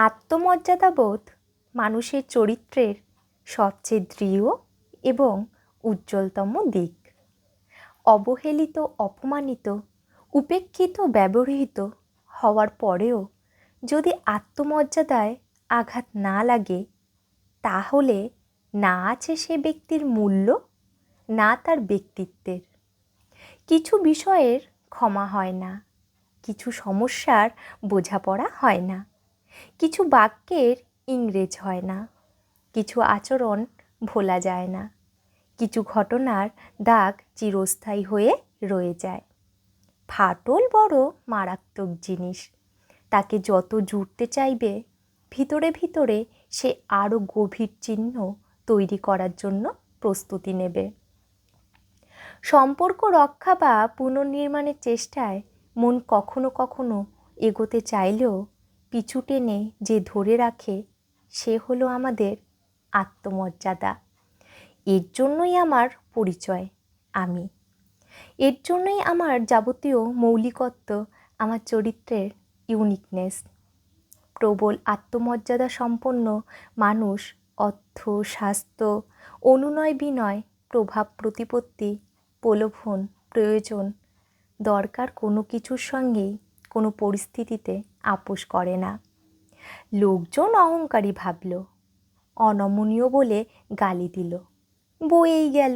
আত্মমর্যাদাবোধ মানুষের চরিত্রের সবচেয়ে দৃঢ় এবং উজ্জ্বলতম দিক। অবহেলিত, অপমানিত, উপেক্ষিত, ব্যবহৃত হওয়ার পরেও যদি আত্মমর্যাদায় আঘাত না লাগে, তাহলে না আছে সে ব্যক্তির মূল্য, না তার ব্যক্তিত্বের। কিছু বিষয়ের ক্ষমা হয় না, কিছু সমস্যার বোঝাপড়া হয় না, কিছু বাক্যের ইংরেজ হয় না, কিছু আচরণ ভোলা যায় না, কিছু ঘটনার দাগ চিরস্থায়ী হয়ে রয়ে যায়। ফাটল বড় মারাত্মক জিনিস। তাকে যত জুড়তে চাইবে, ভিতরে ভিতরে সে আরও গভীর চিহ্ন তৈরি করার জন্য প্রস্তুতি নেবে। সম্পর্ক রক্ষা বা পুনর্নির্মাণের চেষ্টায় মন কখনো কখনো এগোতে চাইলেও পিছু টেনে যে ধরে রাখে, সে হলো আমাদের আত্মমর্যাদা। এর জন্যই আমার পরিচয় আমি, এর জন্যই আমার যাবতীয় মৌলিকত্ব, আমার চরিত্রের ইউনিকনেস। প্রবল আত্মমর্যাদা সম্পন্ন মানুষ অর্থ, স্বাস্থ্য, অনুনয় বিনয়, প্রভাব প্রতিপত্তি, প্রলোভন, প্রয়োজন, দরকার কোনো কিছুর সঙ্গেই কোনো পরিস্থিতিতে আপোস করে না। লোকজন অহংকারী ভাবল, অনমনীয় বলে গালি দিল, বয়েই গেল।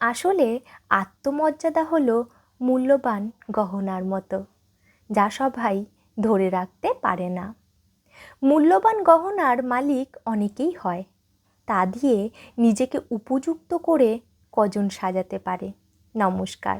আসলে আত্মমর্যাদা হলো মূল্যবান গহনার মতো, যা সবাই ধরে রাখতে পারে না। মূল্যবান গহনার মালিক অনেকেই হয়, তা দিয়ে নিজেকে উপযুক্ত করে কজন সাজাতে পারে। নমস্কার।